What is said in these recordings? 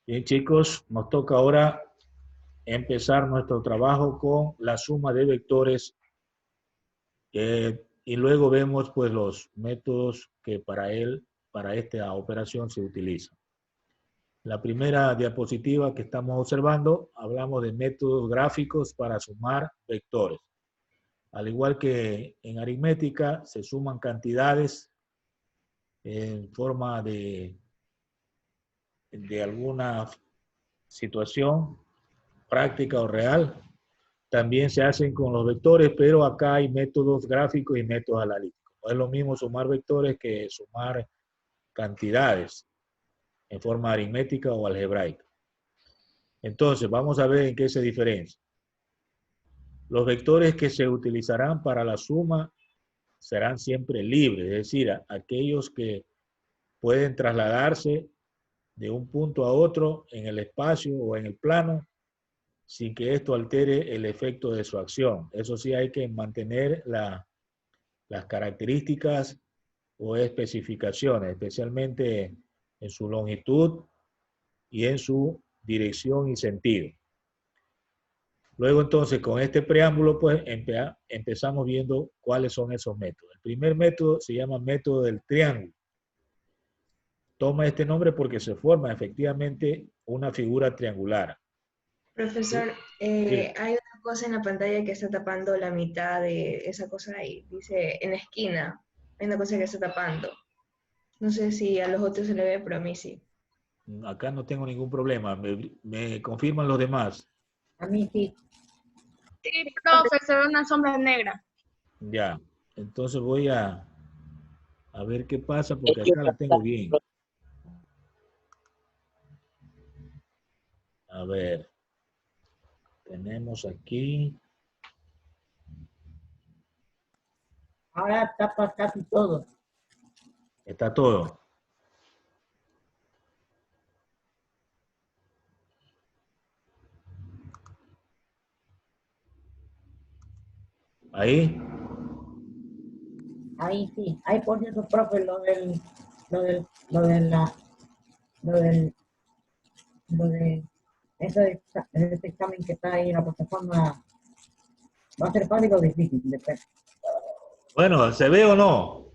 Bien, chicos, nos toca ahora empezar nuestro trabajo con la suma de vectores y luego vemos pues los métodos que para esta operación se utilizan. La primera diapositiva que estamos observando, hablamos de métodos gráficos para sumar vectores. Al igual que en aritmética, se suman cantidades en forma de alguna situación práctica o real. También se hacen con los vectores, pero acá hay métodos gráficos y métodos analíticos. No es lo mismo sumar vectores que sumar cantidades en forma aritmética o algebraica. Entonces, vamos a ver en qué se diferencia. Los vectores que se utilizarán para la suma serán siempre libres, es decir, aquellos que pueden trasladarse de un punto a otro en el espacio o en el plano sin que esto altere el efecto de su acción. Eso sí, hay que mantener las características o especificaciones, especialmente en su longitud y en su dirección y sentido. Luego entonces con este preámbulo pues empezamos viendo cuáles son esos métodos. El primer método se llama método del triángulo. Toma este nombre porque se forma efectivamente una figura triangular. Profesor, Sí. hay una cosa en la pantalla que está tapando la mitad de esa cosa ahí. Dice en la esquina, hay una cosa que está tapando. No sé si a los otros se le ve, pero a mí sí. Acá no tengo ningún problema. Me confirman los demás. A mí sí. Sí, profe, se ve una sombra negra. Ya. Entonces voy a ver qué pasa porque acá la tengo bien. A ver. Tenemos aquí. Ahora tapa casi todo. Está todo. Ahí. Ahí sí. Ahí por cierto, profe, lo del, este examen que está ahí en la plataforma va a ser fácil o difícil. Depende. Bueno, ¿se ve o no?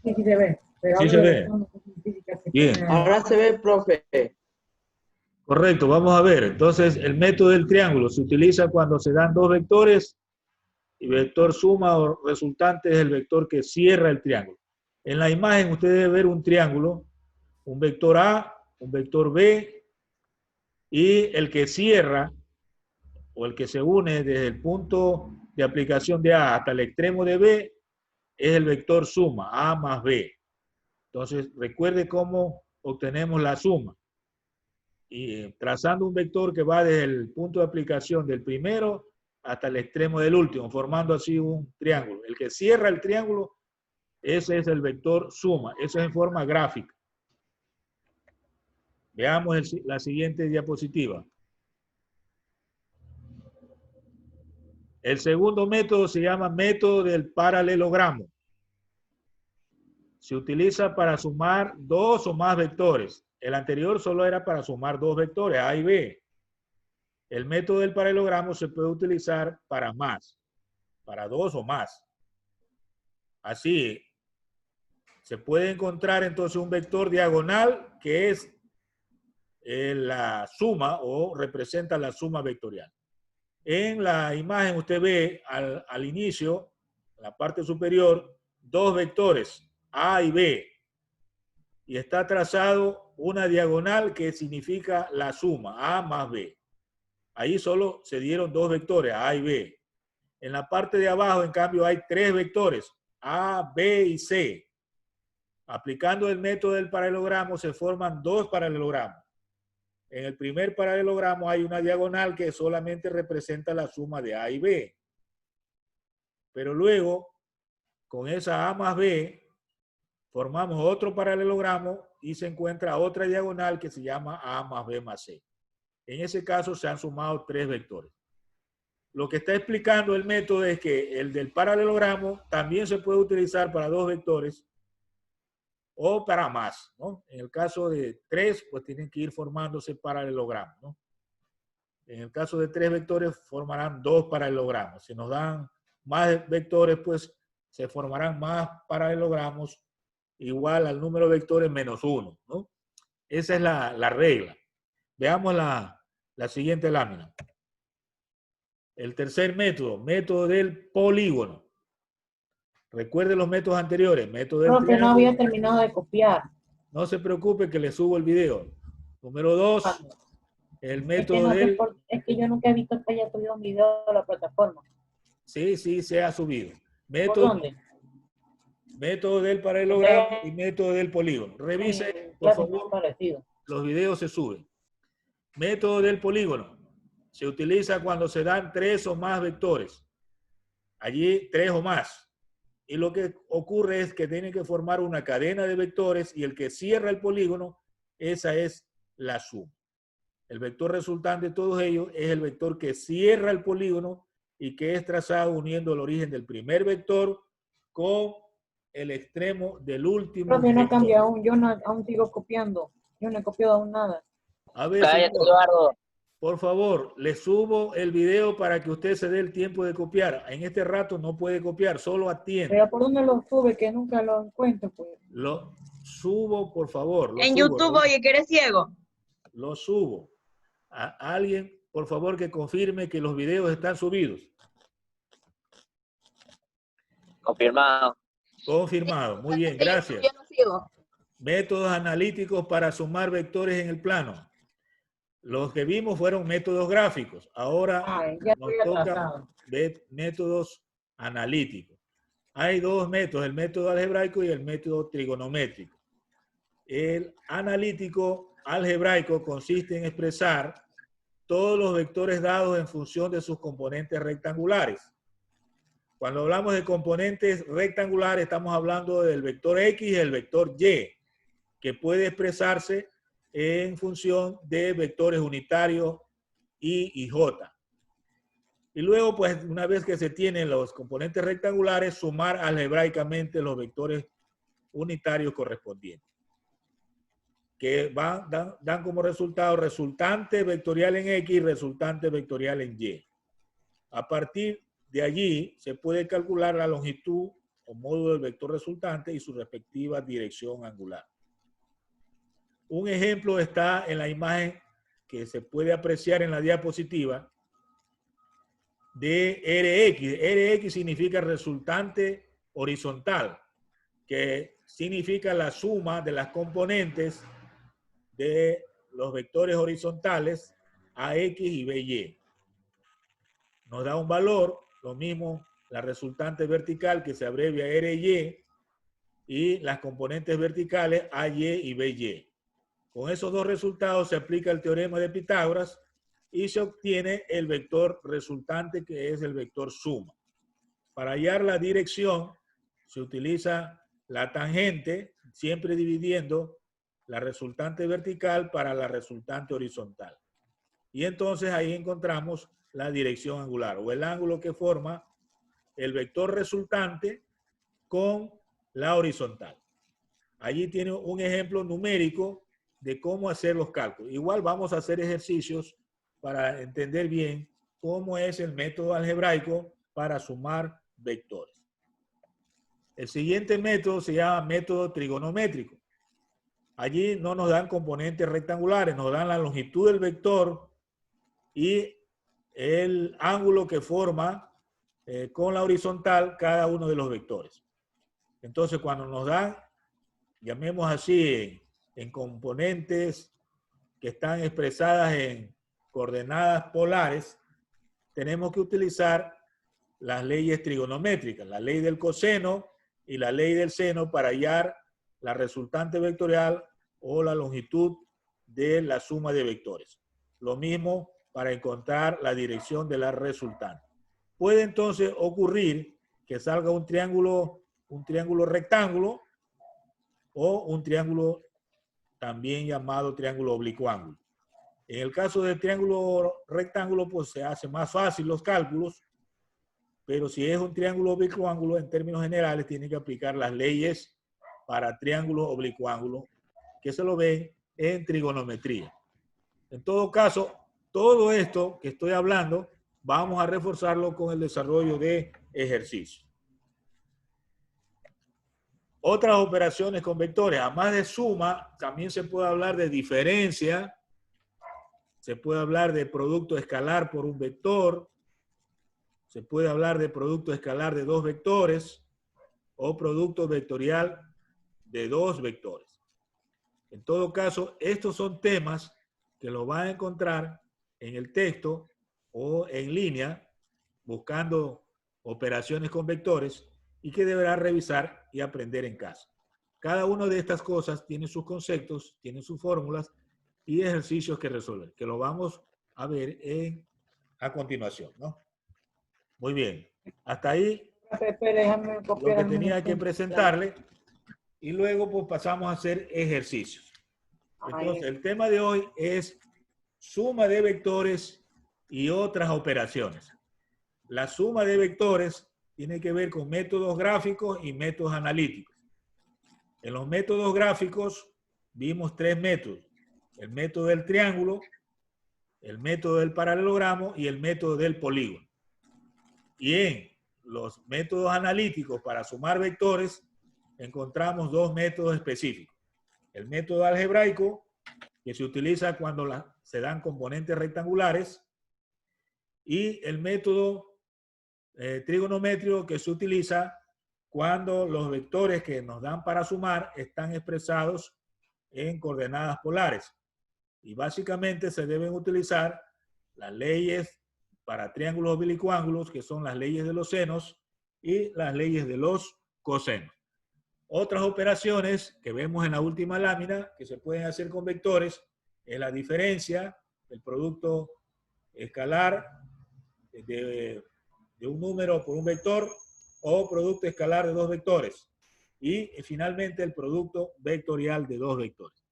Sí, sí se ve. Pero Sí hablo se de ve. las físicas que Bien. tiene. Ahora se ve, profe. Correcto, vamos a ver. Entonces, el método del triángulo se utiliza cuando se dan dos vectores y vector suma o resultante es el vector que cierra el triángulo. En la imagen usted debe ver un triángulo, un vector A, un vector B y el que cierra o el que se une desde el punto de aplicación de A hasta el extremo de B es el vector suma, A más B. Entonces, recuerde cómo obtenemos la suma. Y trazando un vector que va desde el punto de aplicación del primero hasta el extremo del último, formando así un triángulo. El que cierra el triángulo, ese es el vector suma. Eso es en forma gráfica. Veamos la siguiente diapositiva. El segundo método se llama método del paralelogramo. Se utiliza para sumar dos o más vectores. El anterior solo era para sumar dos vectores, A y B. El método del paralelogramo se puede utilizar para más, para dos o más. Así, se puede encontrar entonces un vector diagonal que es la suma o representa la suma vectorial. En la imagen usted ve al inicio, en la parte superior, dos vectores, A y B. Y está trazado una diagonal que significa la suma, A más B. Ahí solo se dieron dos vectores, A y B. En la parte de abajo, en cambio, hay tres vectores, A, B y C. Aplicando el método del paralelogramo se forman dos paralelogramos. En el primer paralelogramo hay una diagonal que solamente representa la suma de A y B. Pero luego, con esa A más B, formamos otro paralelogramo y se encuentra otra diagonal que se llama A más B más C. En ese caso se han sumado tres vectores. Lo que está explicando el método es que el del paralelogramo también se puede utilizar para dos vectores o para más, ¿no? En el caso de 3, pues tienen que ir formándose paralelogramas, ¿no? En el caso de 3 vectores, formarán 2 paralelogramas. Si nos dan más vectores, pues se formarán más paralelogramos igual al número de vectores menos 1, ¿no? Esa es la regla. Veamos la siguiente lámina. El tercer método, método del polígono. Recuerde los métodos anteriores, método del Profe, no triángulo. había terminado de copiar. No se preocupe que le subo el video. Número 2, el Es que, método no sé del... es que yo nunca he visto que haya subido un video de la plataforma. Sí, se ha subido. ¿Por Método, dónde? método del paralelogramo y método del polígono. Revise, por Claro, me ha favor, parecido. los videos se suben. Método del polígono. Se utiliza cuando se dan 3 o más vectores. Allí 3 o más. Y lo que ocurre es que tienen que formar una cadena de vectores y el que cierra el polígono, esa es la suma. El vector resultante de todos ellos es el vector que cierra el polígono y que es trazado uniendo el origen del primer vector con el extremo del último Profe, no vector. cambia aún. Yo no, aún sigo copiando. Yo no he copiado aún nada. A ver, Cállate, señor, Eduardo. por favor, le subo el video para que usted se dé el tiempo de copiar. En este rato no puede copiar, solo atiende. Pero ¿por dónde lo sube? Que nunca lo encuentro, pues. Lo subo, por favor. En YouTube, oye, que eres ciego. Lo subo. A alguien, por favor, que confirme que los videos están subidos. Confirmado. Confirmado. Muy bien, gracias. Yo no sigo. Métodos analíticos para sumar vectores en el plano. Los que vimos fueron métodos gráficos. Ahora Ay, ya nos estoy toca atrasado. ver métodos analíticos. Hay dos métodos, el método algebraico y el método trigonométrico. El analítico algebraico consiste en expresar todos los vectores dados en función de sus componentes rectangulares. Cuando hablamos de componentes rectangulares, estamos hablando del vector X y el vector Y, que puede expresarse en función de vectores unitarios Y y J. Y luego, pues, una vez que se tienen los componentes rectangulares, sumar algebraicamente los vectores unitarios correspondientes, que dan como resultado resultante vectorial en X y resultante vectorial en Y. A partir de allí se puede calcular la longitud o módulo del vector resultante y su respectiva dirección angular. Un ejemplo está en la imagen que se puede apreciar en la diapositiva de RX. RX significa resultante horizontal, que significa la suma de las componentes de los vectores horizontales AX y BY. Nos da un valor, lo mismo la resultante vertical que se abrevia RY y las componentes verticales AY y BY. Con esos dos resultados se aplica el teorema de Pitágoras y se obtiene el vector resultante, que es el vector suma. Para hallar la dirección se utiliza la tangente, siempre dividiendo la resultante vertical para la resultante horizontal. Y entonces ahí encontramos la dirección angular o el ángulo que forma el vector resultante con la horizontal. Allí tiene un ejemplo numérico de cómo hacer los cálculos. Igual vamos a hacer ejercicios para entender bien cómo es el método algebraico para sumar vectores. El siguiente método se llama método trigonométrico. Allí no nos dan componentes rectangulares, nos dan la longitud del vector y el ángulo que forma con la horizontal cada uno de los vectores. Entonces, cuando nos dan, llamemos así, en componentes que están expresadas en coordenadas polares, tenemos que utilizar las leyes trigonométricas, la ley del coseno y la ley del seno para hallar la resultante vectorial o la longitud de la suma de vectores. Lo mismo para encontrar la dirección de la resultante. Puede entonces ocurrir que salga un triángulo rectángulo o un triángulo también llamado triángulo oblicuángulo. En el caso del triángulo rectángulo, pues se hace más fácil los cálculos, pero si es un triángulo oblicuángulo, en términos generales, tiene que aplicar las leyes para triángulos oblicuo-ángulos, que se lo ven en trigonometría. En todo caso, todo esto que estoy hablando, vamos a reforzarlo con el desarrollo de ejercicios. Otras operaciones con vectores, además de suma, también se puede hablar de diferencia, se puede hablar de producto escalar por un vector, se puede hablar de producto escalar de dos vectores o producto vectorial de dos vectores. En todo caso, estos son temas que los van a encontrar en el texto o en línea, buscando operaciones con vectores, y que deberá revisar y aprender en casa. Cada una de estas cosas tiene sus conceptos, tiene sus fórmulas y ejercicios que resolver, que lo vamos a ver a continuación, ¿no? Muy bien. Hasta ahí Déjame lo copiar que al tenía menos que un- presentarle, y luego pues pasamos a hacer ejercicios. Entonces, el tema de hoy es suma de vectores y otras operaciones. La suma de vectores tiene que ver con métodos gráficos y métodos analíticos. En los métodos gráficos vimos tres métodos: el método del triángulo, el método del paralelogramo y el método del polígono. Y en los métodos analíticos para sumar vectores encontramos dos métodos específicos: el método algebraico, que se utiliza cuando se dan componentes rectangulares, y el método trigonométrico, que se utiliza cuando los vectores que nos dan para sumar están expresados en coordenadas polares. Y básicamente se deben utilizar las leyes para triángulos oblicuo-ángulos, que son las leyes de los senos y las leyes de los cosenos. Otras operaciones que vemos en la última lámina que se pueden hacer con vectores es la diferencia, el producto escalar de un número por un vector o producto escalar de dos vectores, y finalmente el producto vectorial de dos vectores.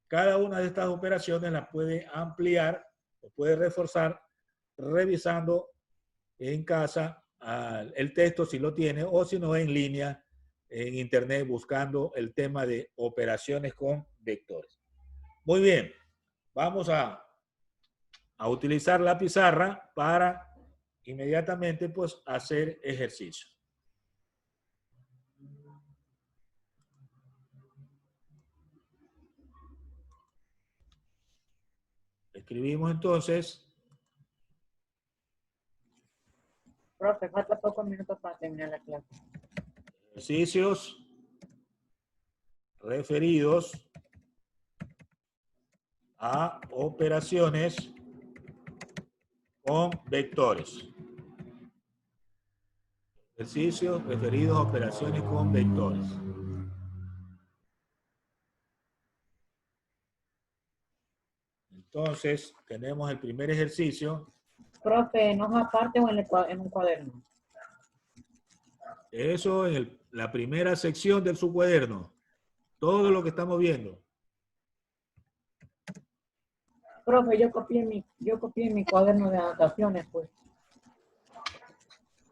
Cada una de estas operaciones las puede ampliar o puede reforzar revisando en casa el texto si lo tiene, o si no en línea en internet buscando el tema de operaciones con vectores. Muy bien, vamos a utilizar la pizarra para inmediatamente pues hacer ejercicio. Escribimos entonces Profe, falta pocos minutos para terminar la clase. ejercicios referidos a operaciones con vectores. Ejercicios referidos a operaciones con vectores. Entonces, tenemos el primer ejercicio. Profe, ¿en hoja aparte o en un cuaderno? Eso en la primera sección de su cuaderno. Todo lo que estamos viendo. Profe, yo copié mi cuaderno de anotaciones, pues.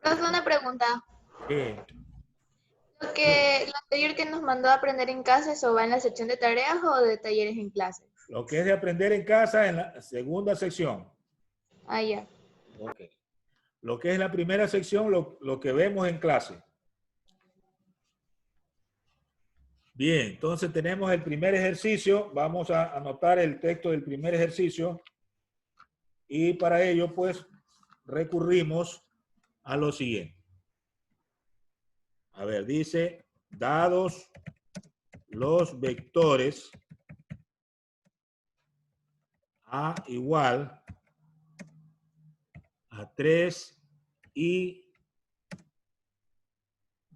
Profe, una pregunta. Lo anterior que nos mandó a aprender en casa, ¿eso va en la sección de tareas o de talleres en clase? Lo que es de aprender en casa en la segunda sección. Ah, ya. Ok. Lo que es la primera sección, lo que vemos en clase. Bien, entonces tenemos el primer ejercicio. Vamos a anotar el texto del primer ejercicio. Y para ello, pues, recurrimos a lo siguiente. A ver, dice, dados los vectores A igual a 3i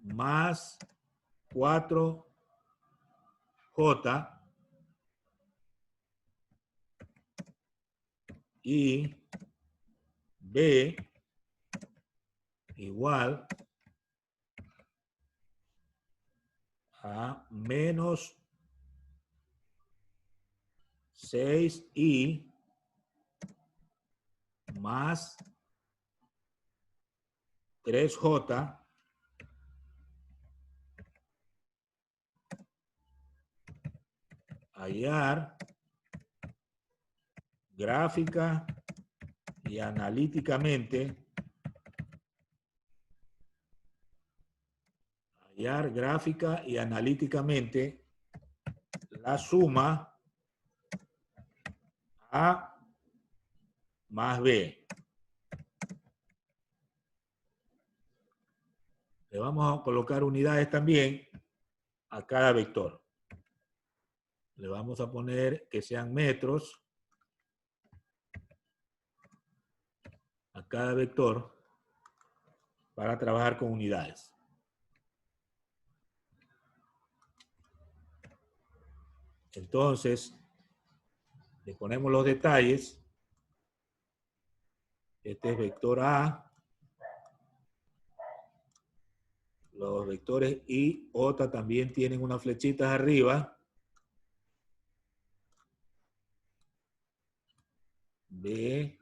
más 4j y b igual a menos 6i más 3j hallar gráfica y analíticamente la suma A más B. Le vamos a colocar unidades también a cada vector. Le vamos a poner que sean metros a cada vector para trabajar con unidades. Entonces, le ponemos los detalles. Este es vector A. Los vectores I, J también tienen unas flechitas arriba. B,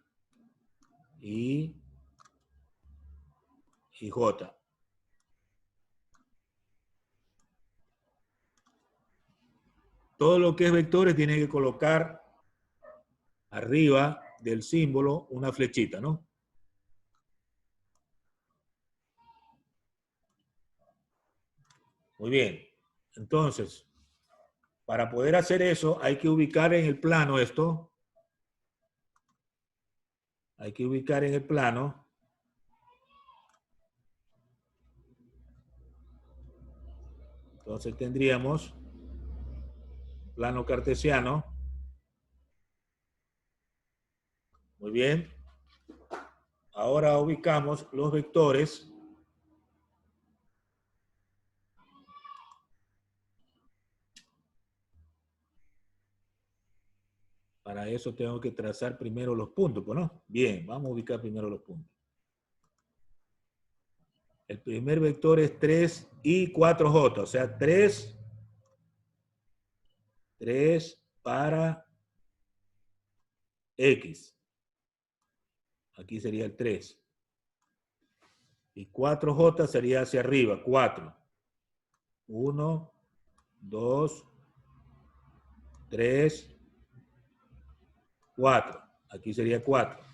I y J. Todo lo que es vectores tiene que colocar arriba del símbolo una flechita, ¿no? Muy bien. Entonces, para poder hacer eso, hay que ubicar en el plano esto. Hay que ubicar en el plano. Entonces tendríamos plano cartesiano. Muy bien. Ahora ubicamos los vectores. Para eso tengo que trazar primero los puntos, ¿no? Bien, vamos a ubicar primero los puntos. El primer vector es 3 y 4J, o sea, 3 para X. Aquí sería el 3. Y 4J sería hacia arriba, 4. 1, 2, 3, 4. Aquí sería 4.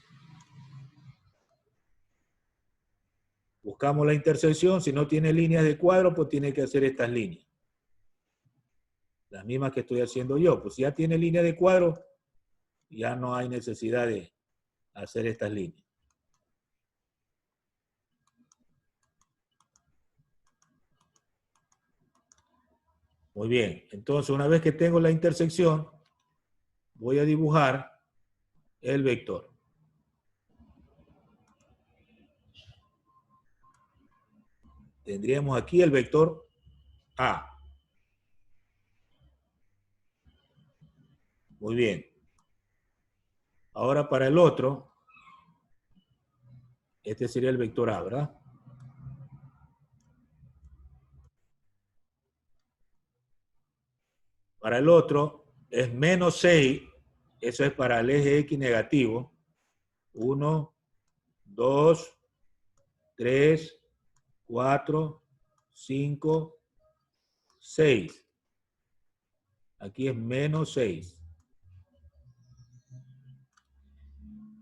Buscamos la intersección. Si no tiene líneas de cuadro, pues tiene que hacer estas líneas. Las mismas que estoy haciendo yo. Pues si ya tiene línea de cuadro, ya no hay necesidad de hacer estas líneas. Muy bien. Entonces, una vez que tengo la intersección, voy a dibujar el vector. Tendríamos aquí el vector A. Muy bien. Ahora para el otro, este sería el vector A, ¿verdad? Para el otro es menos 6, eso es para el eje X negativo. 1, 2, 3, 4, 5, 6. Aquí es menos 6.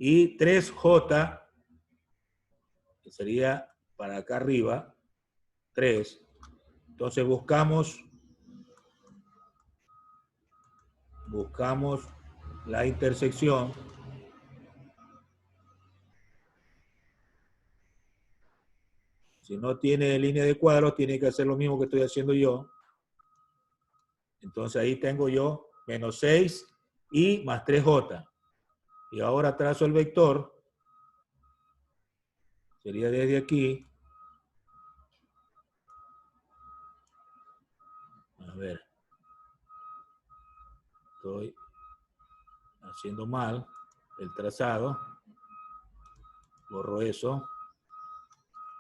Y 3J, que sería para acá arriba, 3. Entonces buscamos la intersección. Si no tiene línea de cuadros, tiene que hacer lo mismo que estoy haciendo yo. Entonces ahí tengo yo menos 6 y más 3J. Y ahora trazo el vector. Sería desde aquí. A ver. Estoy haciendo mal el trazado. Borro eso.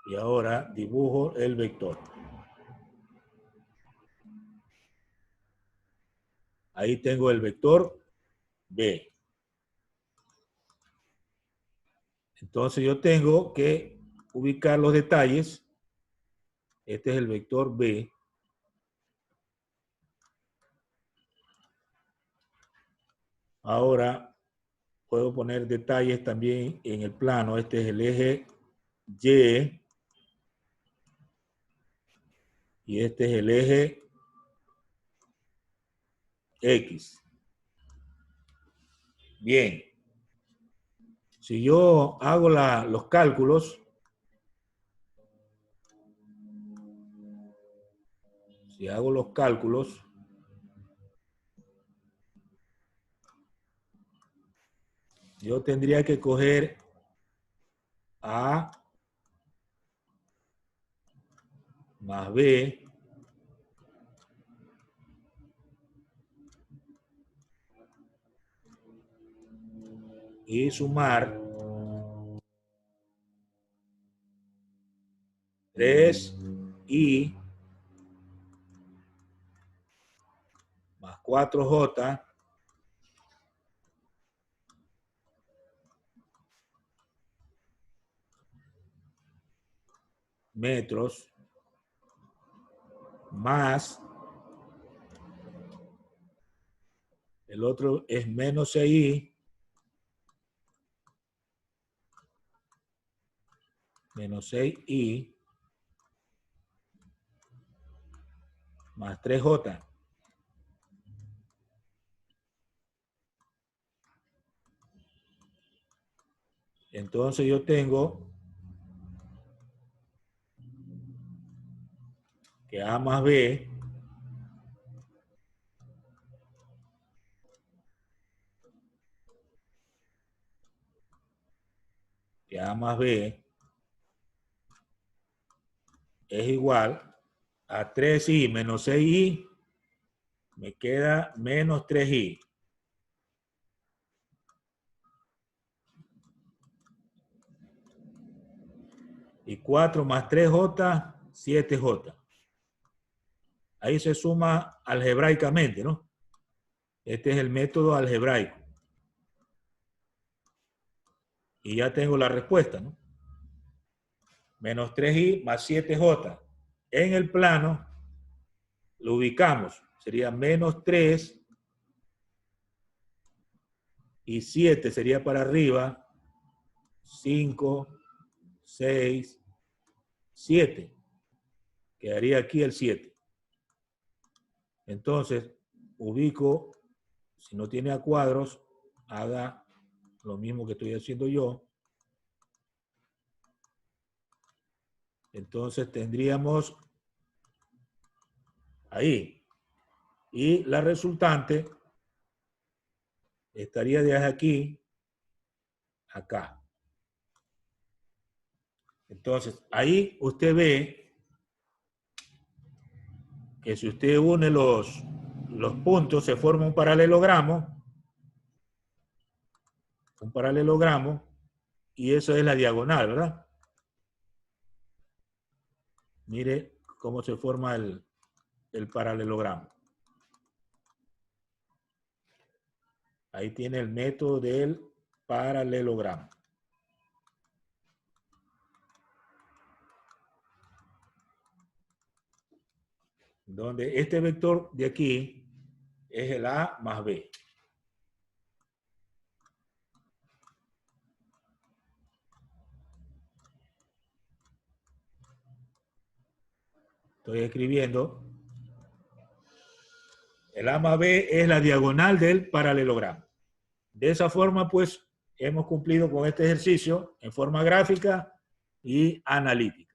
Y ahora dibujo el vector. Ahí tengo el vector B. Entonces yo tengo que ubicar los detalles. Este es el vector B. Ahora puedo poner detalles también en el plano. Este es el eje Y. Y este es el eje X. Bien. Si yo hago los cálculos, yo tendría que coger A más B y sumar 3i más 4j metros más el otro es menos 6i menos 6i más 3j. Entonces yo tengo que A más B es igual a 3i menos 6i, me queda menos 3i. Y 4 más 3j, 7j. Ahí se suma algebraicamente, ¿no? Este es el método algebraico. Y ya tengo la respuesta, ¿no? Menos 3i más 7j. En el plano lo ubicamos. Sería menos 3 y 7 sería para arriba. 5, 6, 7. Quedaría aquí el 7. Entonces, ubico, si no tiene a cuadros, haga lo mismo que estoy haciendo yo. Entonces tendríamos ahí. Y la resultante estaría desde aquí a acá. Entonces, ahí usted ve que si usted une los puntos, se forma un paralelogramo. Un paralelogramo. Y eso es la diagonal, ¿verdad? Mire cómo se forma el paralelogramo. Ahí tiene el método del paralelogramo. Donde este vector de aquí es el A más B. Estoy escribiendo. El A más B es la diagonal del paralelogramo. De esa forma, pues, hemos cumplido con este ejercicio en forma gráfica y analítica.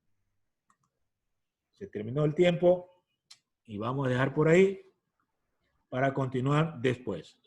Se terminó el tiempo y vamos a dejar por ahí para continuar después.